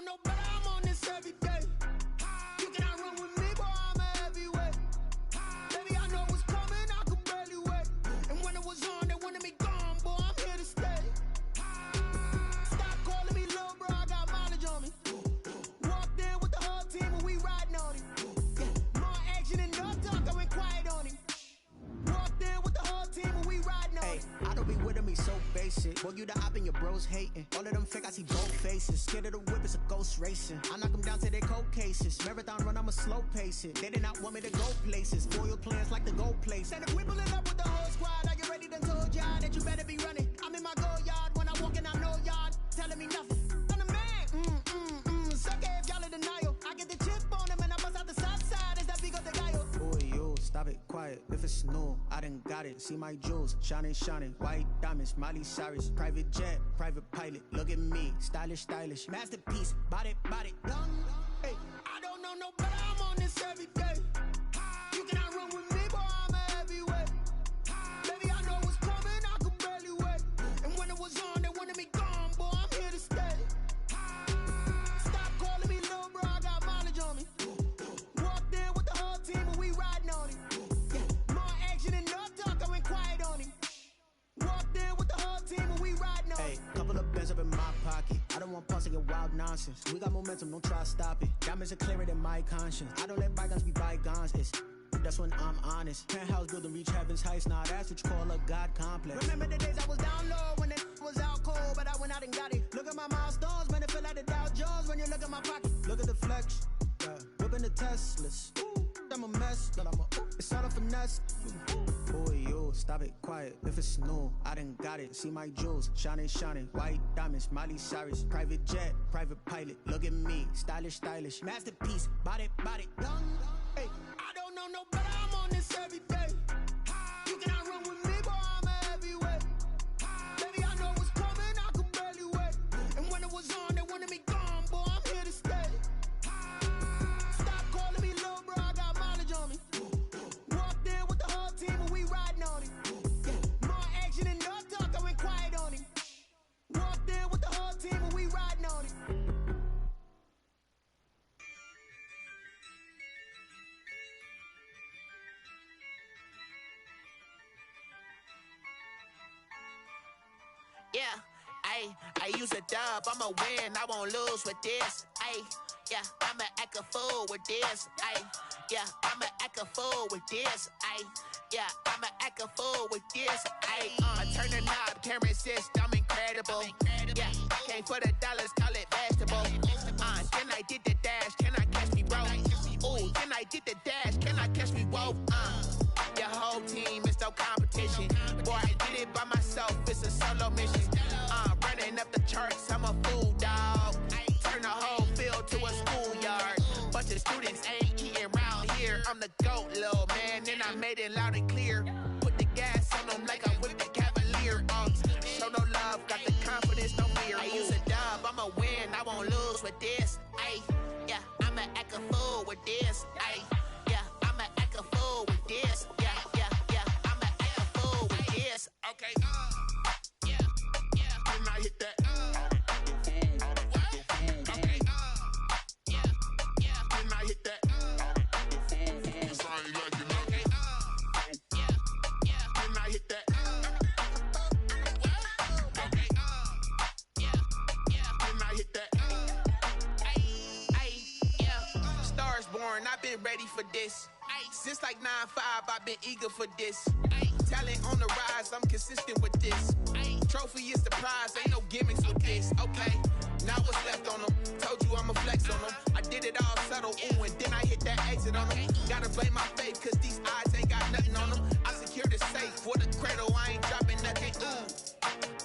No, but I'm on this every day. You cannot run with me, boy, I'm a heavyweight. Baby, I know what's coming, I could barely wait. And when it was on, they wanted me gone, boy, I'm here to stay. Stop calling me little bro, I got mileage on me. Walked in with the whole team and we riding on him. More action and no talk, I went quiet on him. Walked in with the whole team and we riding on him. I don't be with him, he's so basic. Boy, you the op and your bros hating. All of them fake, I see both faces. Scared of the whip, it's a ghost racing. I knock them down to their cold cases. Marathon run, I'ma slow pace it. They did not want me to go places. Loyal plans like the go place. And if we pulling up with the whole squad, are you ready? Done told y'all that you better be running. I'm in my go yard. When I walk in, I know y'all telling me nothing. I'm the man. Suck it if y'all in denial. I get the chip on him and I bust out the south side. Is that big of the guy? Boy, yo, stop it, quiet. If it's new, I done got it. See my jewels, shining, shining. White diamonds, Miley Cyrus. Private jet, private pilot. Look at me, stylish, stylish. Masterpiece, body, done. Hey, I don't know, no, but I'm on this every day. You cannot run with me, boy, I'm a heavyweight. Baby, I know what's coming, I could barely wait. And when it was on, they wanted me gone, boy, I'm here to stay. Stop calling me little bro, I got mileage on me. Walked in with the whole team and we riding on him. More action and no talk, I went quiet on him. Walked in with the whole team and we riding on him. Hey, couple of bands up in my pocket. I don't want pause to get wild nonsense. We got momentum, don't try to stop it. Diamonds are clearer than my conscience. I don't let bygones be bygones. That's when I'm honest. Penthouse building reach heaven's heights. Nah, that's what you call a God complex. Remember the days I was down low when it was out cold, but I went out and got it. Look at my milestones, man, it feel like the Dow Jones when you look at my pocket. Look at the flex, whipping the Teslas. I'm a mess, but it's all a finesse. Boy, yo, stop it, quiet. If it's new, I done got it. See my jewels, shining, shining. White diamonds, Miley Cyrus. Private jet, private pilot. Look at me, stylish, stylish. Masterpiece, body, done. Hey, I don't know, no, but I'm on this every day. You cannot run with me, boy, I'm a heavyweight. Baby, I know what's coming, I could barely wait. And when it was on, they wanted me gone, boy, I'm here to stay. Stop calling me little bro, I got mileage on me. Walked in with the whole team and we riding on him. More action and no talk, I went quiet on him. Walked in with the whole team and we riding on him. use a dub, I'ma win, I won't lose with this. Ayy, yeah, I'ma act a fool with this. Ayy, yeah, I'ma act a fool with this. Ayy, yeah, I'ma act a fool with this. Ayy, I turn the knob, camera assist, I'm incredible. Yeah, came for the dollars, call it vegetable. Then I did the dash, can I catch me, bro? Ooh, then I did the dash, can I catch me, whoa? Your whole team is no competition. Boy, I did it by myself, it's a solo mission. Running up the charts, I'm a fool, dog. Turn the whole field to a schoolyard. Bunch of students ain't eating round here. I'm the GOAT, little man, and I made it loud and clear. Put the gas on them like I whipped the Cavalier. Show no love, got the confidence, no fear. I use a dub, I'ma win, I won't lose with this. Ay, yeah, I'ma act a fool with this. Ay, yeah, I'ma act a fool with this. Yeah, yeah, yeah, I'ma act a fool with this. Okay, yeah, yeah, when I hit that. Okay, yeah, yeah, when I hit that. Cause I ain't like it, okay, yeah, yeah, when I hit that. Okay, yeah, yeah, when I hit that. Ay, yeah, stars born, I've been ready for this. Since like 9-5, I've been eager for this. Talent on the rise, I'm consistent with this. Trophy is the prize, ain't no gimmicks with this. Okay, now what's left on them? Told you I'ma flex on them. I did it all subtle, ooh, and then I hit that exit on them. Gotta blame my faith, cause these odds ain't got nothing on them. I secured the safe for the cradle, I ain't dropping nothing, ooh.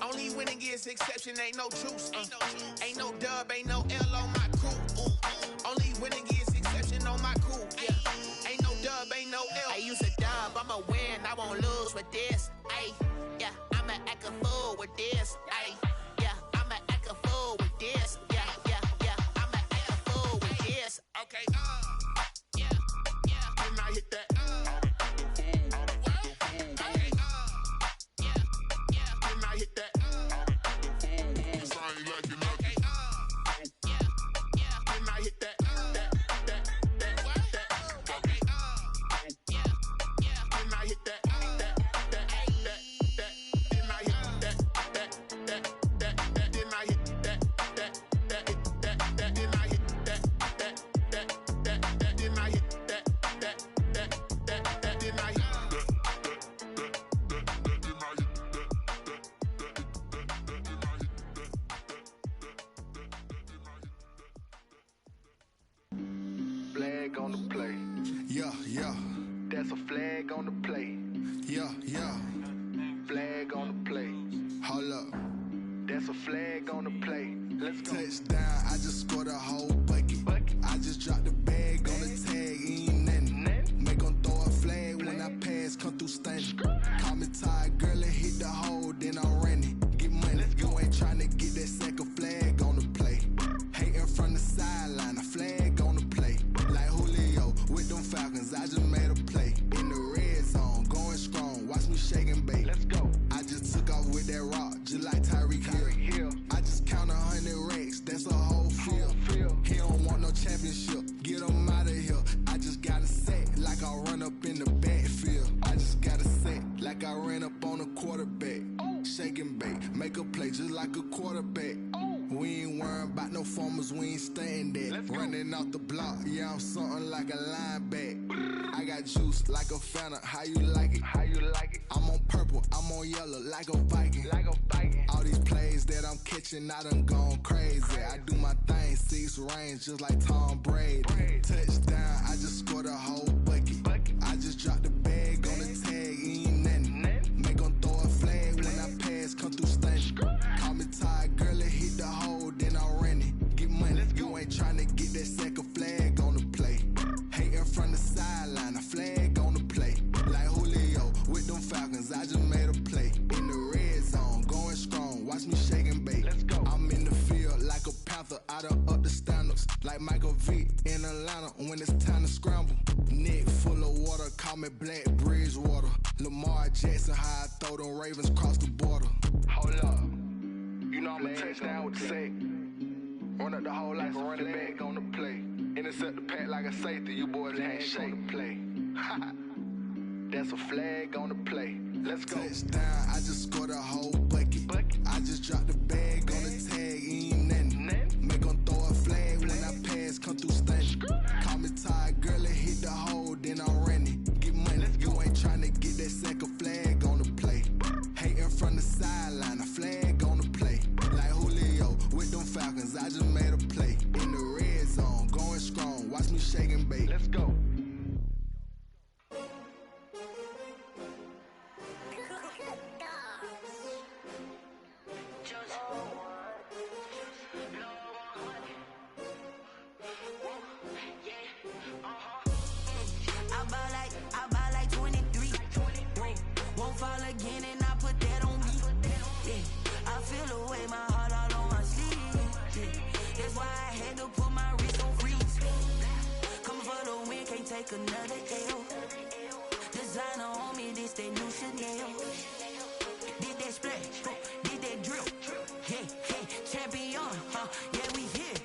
Only winning is exception, ain't no truce. Ain't no dub, ain't no L on my crew. Ooh. Only winning is exception on my crew. Yeah. Ain't no dub, ain't no L. I use a dub, I'ma win, I won't lose with this. Ay, yeah, I'ma act a fool with this. Ay, yeah, I'ma act a fool with this. Yeah, yeah, yeah, I'ma act a fool with this. Okay, yeah, yeah, when I hit that. Okay, yeah, yeah, when I hit that. Cause I ain't like it, okay, yeah, yeah, when I hit that. Flag on the play. Yeah, yeah. That's a flag on the play. Yeah, yeah. Flag on the play. Hold up. That's a flag on the play. Let's go. Touchdown, I just scored a whole bucket. I just dropped the bag on the tag, ain't nothing. Make 'em throw a flag when I pass, come through stunning. Call me tired, girl, and hit the hole, then I'm running. Get money, you ain't trying to get that second flag on the play. Hating from the sideline, a flag on the play. Like Julio with them Falcons, I just made a play. In the red zone, going strong, watch me shake and bake. Let's go. I just took off with that rock, just like Tyreek Hill. I just count 100 racks, that's a whole field. He don't want no championship, get him out of here. I just got a set, like I run up in the backfield. I just got a set, like I ran up on a quarterback. Shake and bake, make a play just like a quarterback. We ain't worrying about no formers, we ain't staying there. Running off the block, yeah, I'm something like a linebacker. I got juice like a Fanta, how you like it? How you like it? I'm on purple, I'm on yellow, like a Viking. Like a Viking. All these plays that I'm catching, I done gone crazy. I do my thing, 6 range, just like Tom Brady. Touchdown, I just scored a whole bucket. I just dropped the bag on the tag, ain't nothing. Make 'em throw a flag when I pass, come through stunning. Call me tired, girl, and hit the hole, then I'm running. Get money, you ain't trying to get that second flag on the play. Hating from the sideline, a flag on the play. Like Julio with them Falcons, I just made a play. In the red zone, going strong, watch me shake and bake. Let's go. I'm in the field like a panther, I done up the standards. Like Michael Vick in Atlanta when it's time to scramble. Neck full of water, call me Black Bridgewater. Lamar Jackson, how I throw them Ravens cross the border. Hold up. You know I'm a touchdown with the sack. Run up the whole like a running back on the play. Intercept the pack like a safety, you boys ain't shake the play. That's a flag on the play. Let's go. Touchdown, I just scored a whole bucket. I just dropped the bag on the tag, cause I just made a play. In the red zone, going strong. Watch me shake and bake. Let's go. I buy like 23. Won't fall again and I put that on me. Yeah, I feel the way, my heart all on my sleeve. Yeah, that's why I had to put my wrist on freeze. Coming for the win, can't take another L. Designer on me, this that new Chanel. Did that splash, did that drill. Yeah, champion, yeah, we here.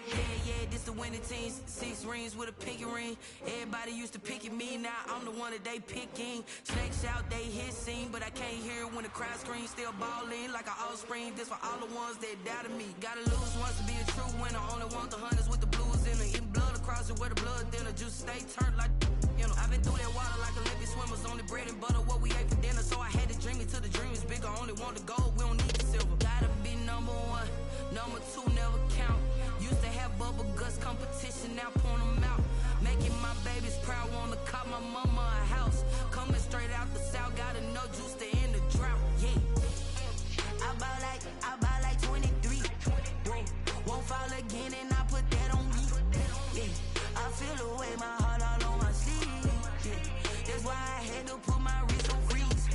Yeah, this the winning team. 6 rings with a pinky ring. Everybody used to pick at me, now I'm the one that they picking. Snakes out, they hit scene, but I can't hear it when the crowd screams. Still balling like an offspring. This for all the ones that doubted me. Gotta lose once to be a true winner. Only want the hunters with the blues in it. Eating blood across it where the blood thinner. Juice stay turned like, you know. I've been through that water like Olympic swimmers. Only bread and butter, what we ate for dinner. So I had to dream it till the dream is bigger. Only want the gold, we don't need the silver. Gotta be number 1, number 2 never count. Used to have bubble guts competition, now point them out. Making my babies proud, wanna cop my mama a house. Coming straight out the south, gotta know juice to end the drought. Yeah, I buy like 23. Won't fall again and I put that on me. Yeah, I feel the way, my heart all on my sleeve. Yeah, that's why I had to put my wrist on freeze.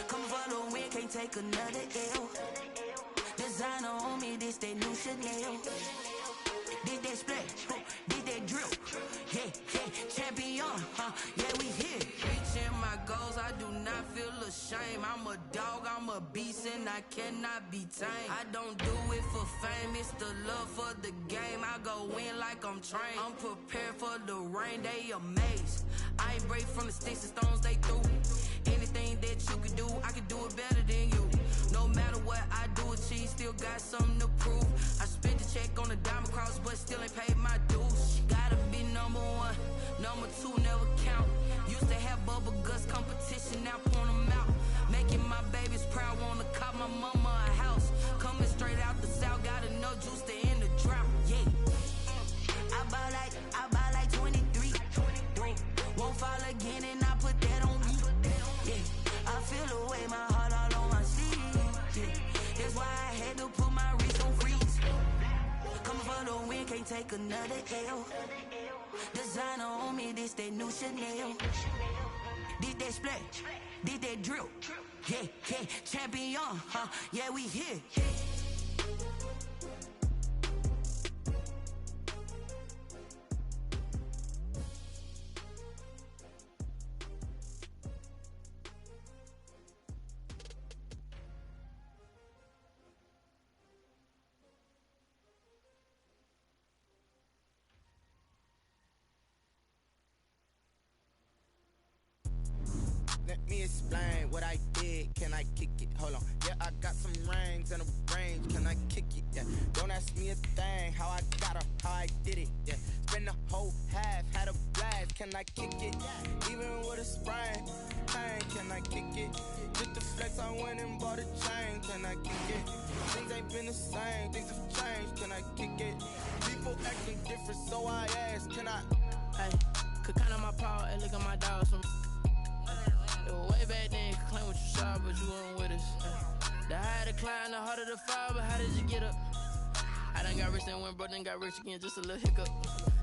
Coming for the win, can't take another L. Designer on me, this that new Chanel. Did that splash, did that drill. Yeah, champion, yeah, we here. Reaching my goals, I do not feel ashamed. I'm a dog, I'm a beast, and I cannot be tamed. I don't do it for fame, it's the love for the game. I go in like I'm trained. I'm prepared for the rain, they amazed. I ain't break from the sticks and stones they threw. Anything that you could do, I could do it better than you. No matter what I do, achieve, still got something to prove. I spent the check on the diamond cross, but still ain't paid my dues. Gotta be number 1, number 2 never count. Used to have bubble guts competition, now point them out. Making my babies proud, wanna cop my mama a house. Coming straight out the south, gotta know juice to end the drought. Yeah, I buy like 23. Won't fall again and I put that on me. Yeah, I feel the way, my heart all on my sleeve. Yeah, that's why I had to put my wrist on freeze. Coming for the win, can't take another L. Designer on me, this that new Chanel. Did that splash, did that drill. Yeah, champion, yeah, we here. Let me explain what I did. Can I kick it? Hold on. Yeah, I got some rings and a range. Can I kick it? Yeah. Don't ask me a thing. How I got her, how I did it. Yeah. Spend the whole half, had a blast. Can I kick it? Even with a sprain. Pain, can I kick it? Just the flex, I went and bought a chain. Can I kick it? Things ain't been the same. Things have changed. Can I kick it? People acting different, so I ask. Can I? Hey, could count on my power and look at my dogs from. It was way back then, could claim what you saw, but you weren't with us. The higher the climb, the harder the fall, but how did you get up? I done got rich and went broke, then got rich again, just a little hiccup.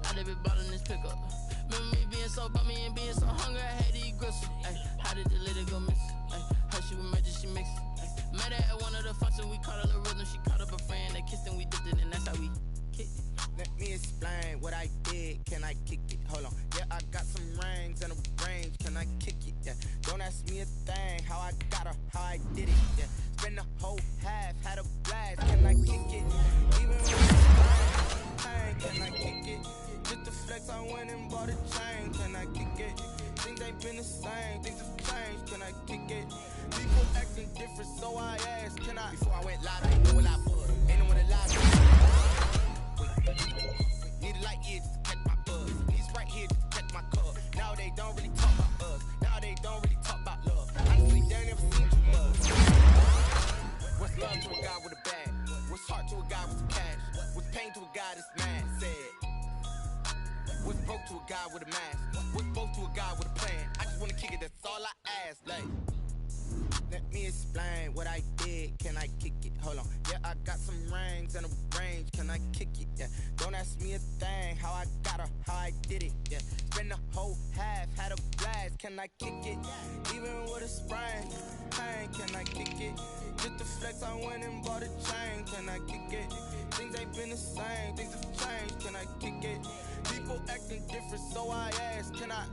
I done been ballin' this pickup. Remember me being so bummy and being so hungry, I had to eat gristle. Ay, how did the lady go miss? Ay, her she was magic, she mixed. Met her at one of the functions, we caught a little rhythm, she caught up a friend, they kissed and we dipped it, and that's how we kicked it. Let me explain what I did. Can I kick it? Hold on. Yeah, I got some rings and a range. Can I kick it? Yeah. Don't ask me a thing. How I got her, how I did it. Yeah. Spend the whole half, had a blast. Can I kick it? Even with the pain, can I kick it? Just the flex, I went and bought a chain. Can I kick it? Things ain't been the same. Things have changed. Can I kick it? People acting different, so I asked. Can I? Before I went live, I ain't know what I was. Ain't know what it live. Need a light year just to catch my buzz. These right here just to catch my cub. Now they don't really talk about us. Now they don't really talk about love. Honestly, they never seen too much. What's love to a guy with a bag? What's heart to a guy with guy with a mask. We're both to a guy with a plan. I just wanna kick it, that's all I ask. Like, let me explain what I did. Can I kick it? Hold on. Yeah, I got some rings and a range. Can I kick it? Yeah. Don't ask me a thing. How I got her, how I did it. Yeah. Spend the whole half, had a blast. Can I kick it? Even with a sprain. Pain, can I kick it? Just the flex, I went and bought a chain. Can I kick it? Things ain't been the same. Things have changed. Can I kick it? People acting different, so I ask. Can I?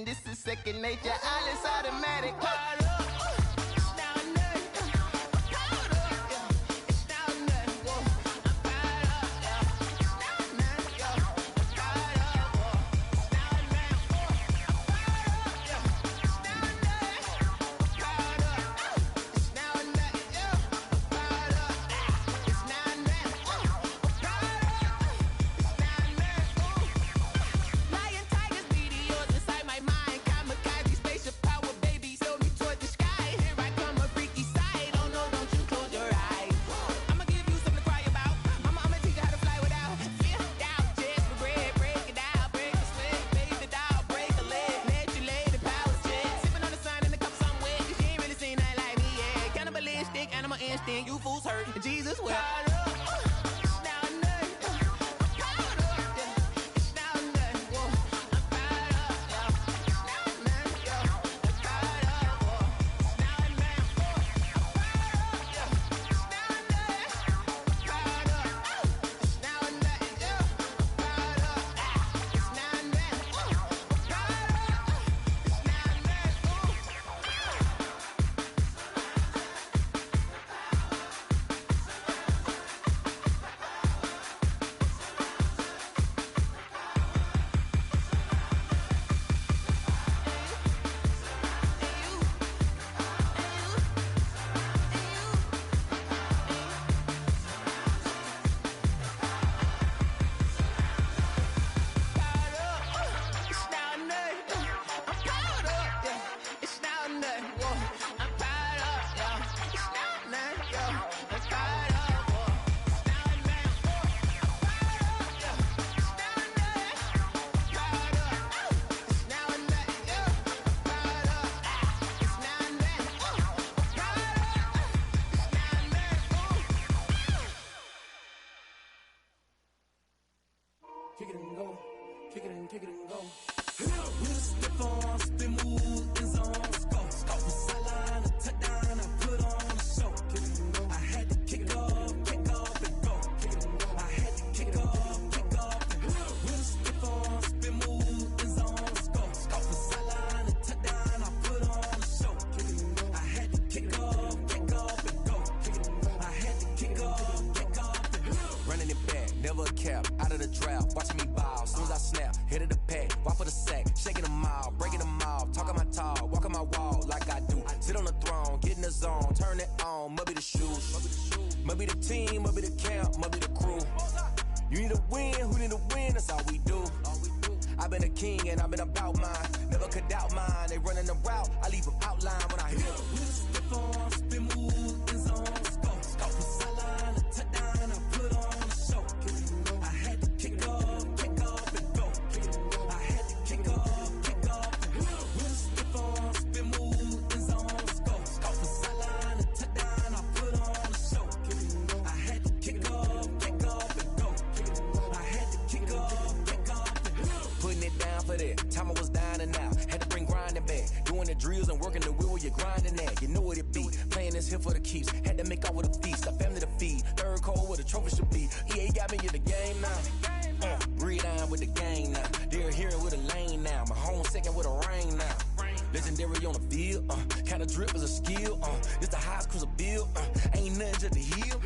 This is second nature, all is automatic. You fools hurt. Jesus will. Kick it and go, kick it and go. With a stiff arm, spin move, in zone, let's go. Off the sideline, a touchdown, I put on a show. Kick it and go. I had to kick off and go. Kick it and go. I had to kick off and go. With a stiff arm, spin move, in zone, let's go. Off the sideline, a touchdown, I put on a show. Kick it and go. I had to kick off and go. Kick it and go. I had to kick off and go. Running it back, never a cap, out of the drought, watching me ball. Soon as I snap, hit of the pack, walk for the sack, shaking them all, breaking them off, talking my talk, walking my wall like I do. Sit on the throne, get in the zone, turn it on, must be the shoes, must be the team, must be the camp, must be the crew. You need a win, who need a win, that's all we do. I've been a king and I've been about mine, never could doubt mine. They running the route, I leave them outline when I hit them. With a stiff arm, spin move, in zone, let's go. Off the sideline, a touchdown, I put on a show. I had to kick off and go. I had to kick off and go. With a stiff arm, spin move, remember that time I was dying and out. Had to bring grinding back. Doing the drills and working the wheel where you're grinding at. You know what it be. Playing this here for the keeps. Had to make out with a feast. A family to feed. Third cold where the trophy should be. EA got me in the game now. Breed on with the gang now. They're hearing with a lane now. My home second with a rain now. Legendary on the field. Kinda drip is a skill. It's the highest cruiser bill. Ain't nothing just to heal.